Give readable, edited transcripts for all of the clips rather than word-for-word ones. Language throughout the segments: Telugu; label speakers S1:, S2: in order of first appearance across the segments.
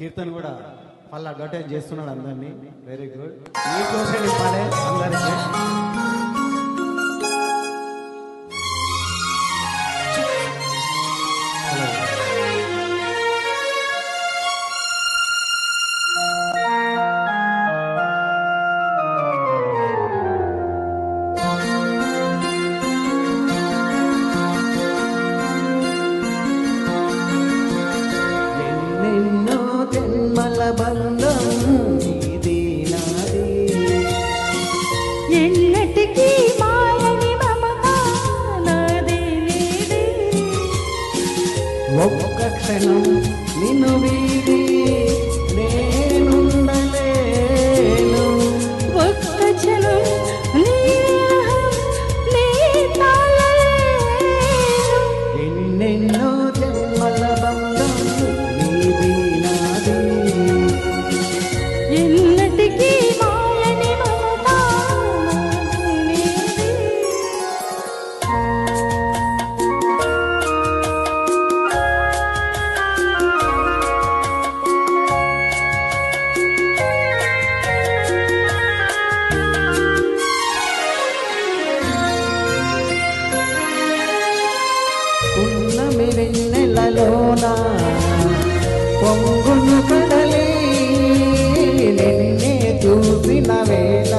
S1: కీర్తన్ కూడా వాళ్ళు అడ్వర్టైజ్ చేస్తున్నాడు అందరినీ. Very good. మీకోసం ఇవ్వాలి అందరికీ.
S2: బంధం ఇది నాది ఎన్నటికీ మాయని మమత నాది నీది
S1: ఒక్క క్షణం నిన్ను వీడి నేనుండలేను
S2: ఒక్క క్షణం నీ తాళలేను
S1: ఎన్నెన్నో జన్మల బంధం నీది నాది
S2: ఎన్నటికీ మాయని మమత నాది నీది
S1: పున్నమి వెన్నెలలోన పొంగును కడలి నిన్నే చూసిన వేళ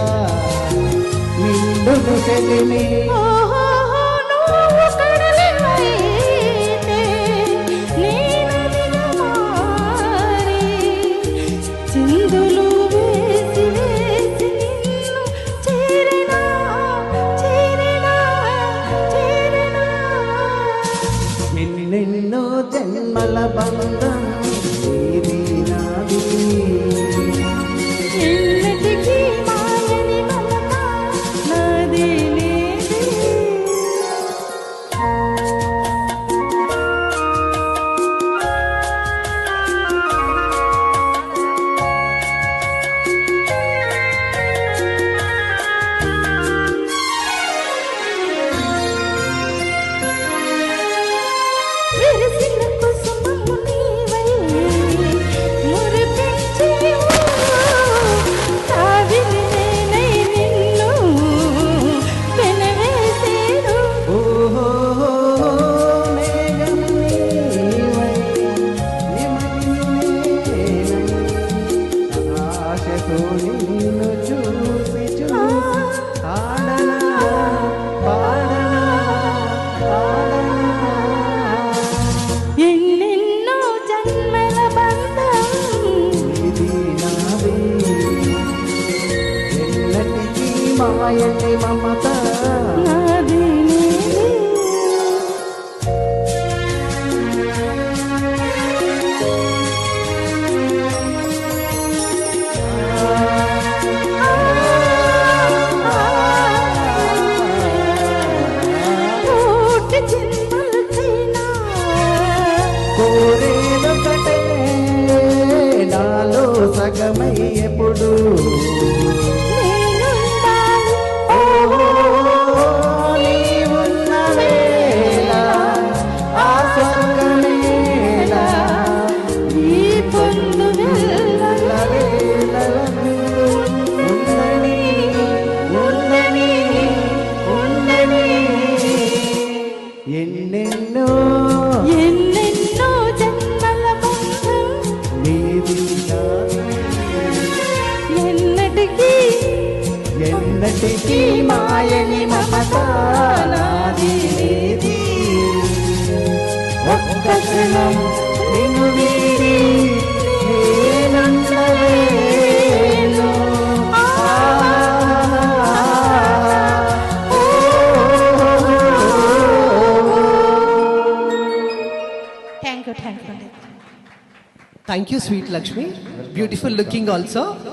S1: నిండును చెలిమి ఎన్నెన్నో జన్మల బంధం ఇది నాది
S2: ఎన్నటికీ మాయని మమత నాది నీది విరిసిన కుసుమము నీవై మురిపించి తావిలి నేనై నిన్ను పెనవేసేను
S1: ఓహో మేఘం నీవై నిమగ్నమేనై ఆశతో నిన్ను చూసి ఆడనా పాడనా
S2: ఎన్నెన్నో జన్మల బంధం
S1: ఇది నాది ఎన్నటికీ మాయని మమత
S2: నాది నీది కోటి జన్మలకైనా
S1: కోరేదొకటే నాలో సగమై ఎప్పుడు
S2: నేనుండాలి
S1: ఓహో నీవున్న వేళ ఆ స్వర్గమేలా
S2: ఈ పొందు వెళ్ళ
S1: వేళలను ఉందని ఉందని ఉందని ఎన్నెన్నో
S2: ఎన్నెన్నో జన్మల బంధం
S1: నీది నాది
S2: ఎన్నటికీ
S1: ఎన్నటికీ మాయని మమత నాది నీది ఒక్క క్షణం నిన్ను వీడి నేనుండలేను
S2: thank you
S3: Thank you, sweet Lakshmi. Beautiful looking also.